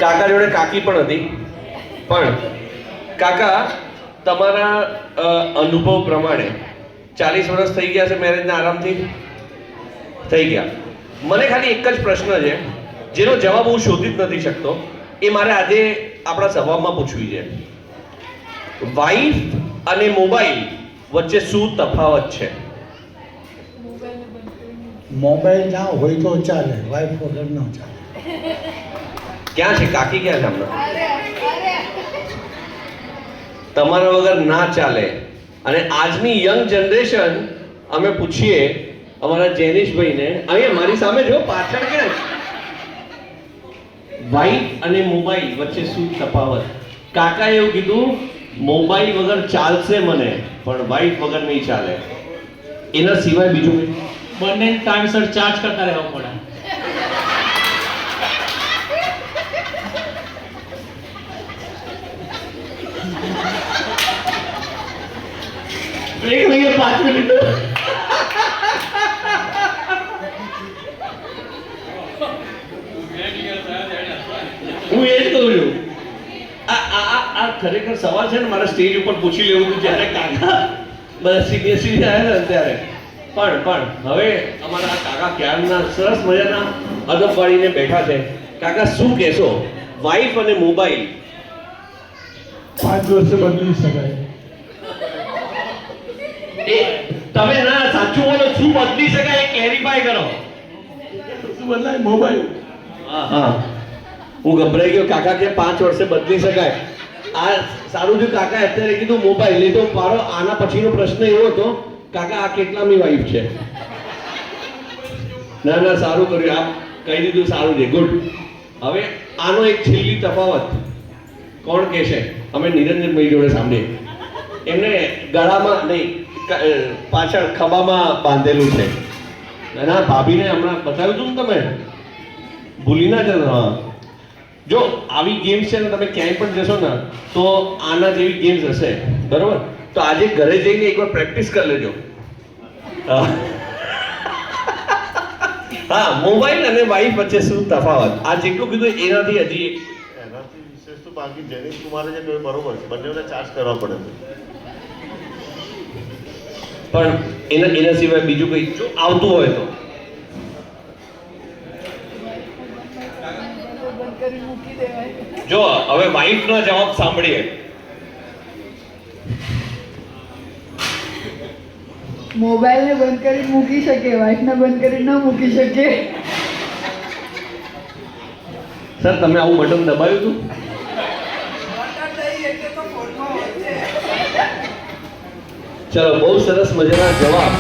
કાકા જોડે કાકી પણ હતી. પણ કાકા, તમારા અનુભવ પ્રમાણે 40 વર્ષ થઈ ગયા છે મેરેજના આરામથી? થઈ ગયા. મને ખાલી એક જ પ્રશ્ન છે જેનો જવાબ હું શોધી જ નથી શકતો, એ મારે આજે આપણા સભામાં પૂછવી છે. વાઈફ અને મોબાઈલ વચ્ચે શું તફાવત છે? મોબાઈલ ના હોય તો ચાલે, વાઈફ વગર ન ચાલે. ક્યાં છે કાકી? ક્યાં છે હમણાં? તમારા વગર ના ચાલે. અને આજની યંગ જનરેશન, અમે પૂછીએ અમારા જેનિશભાઈને, અહીંયા મારી સામે જો, પાછળ ક્યાં છે? વાઈફ અને મોબાઈલ વચ્ચે શું તફાવત? કાકાએ એવું કીધું, મોબાઈલ વગર ચાલશે મને, પણ વાઈફ વગર નહીં ચાલે. એના સિવાય બીજું કંઈ? બંને ટાઈમસર ચાર્જ કરતા રહેવું પડે. એક નહીં, 5 મિનિટ. હું એ જ કહું છું. આ ખરેખર સવાલ છે ને, મારા સ્ટેજ ઉપર પૂછી લેવું હતું જ્યારે કાકા બધા સિનિયર આવ્યા ને ત્યારે. પણ હવે અમારા કાકા ક્યારના સરસ મજાના અદબ વાળીને બેઠા છે. કાકા, શું કહેશો? વાઈફ અને મોબાઈલ 5 વર્ષે બદલી શકાય. એ તમે ના સાચું બોલો, શું બદલી શકાય એ ક્લેરિફાય કરો. શું બદલાય? મોબાઈલ. હા, હું ગભરાઈ ગયો. કાકા કે 5 વર્ષે બદલી શકાય. આ સારું થયું કાકા અત્યારે કીધું મોબાઈલ. નહીં તો મારો આના પછીનો પ્રશ્ન એવો હતો, કાકા આ કેટલામી વાઈફ છે? ના, સારું કર્યું, આપ કહી દીધું, સારું છે, ગુડ. હવે આનો એક છેલ્લી તફાવત કોણ કહેશે? અમે નિરંજનભાઈ જોડે સાંભળીએ. એમને ગળામાં નહીં, પાછળ ખભામાં બાંધેલું છે. ના, ભાભીને હમણાં બતાવ્યું હતું ને તમે, ભૂલી ના જતો. હા, જો આવી ગેમ્સ છે ને, તમે ક્યાંય પણ જશો ને તો આના જેવી ગેમ્સ હશે, બરોબર? તો આજે ઘરે જઈને એકવાર પ્રેક્ટિસ કરી લેજો. હા, મોબાઈલ અને વાઈફ વચ્ચે શું તફાવત? આ જેટલું કીધું એનાથી હજી એનાથી વિશેષ તો બાકી જેનિશ કુમારે જે કહ્યું બરોબર છે, બંનેને ચાર્જ કરવા પડે છે. પણ એના સિવાય બીજું કંઈ જો આવતું હોય તો? જો હવે વાઈફનો જવાબ સાંભળીએ. મોબાઈલ ને બંધ કરી મૂકી શકે, વાઈફ ને બંધ કરી ન મૂકી શકે. સર, તમે આવું બટન દબાવ્યું હતું? ચલો, બહુ સરસ મજાના જવાબ.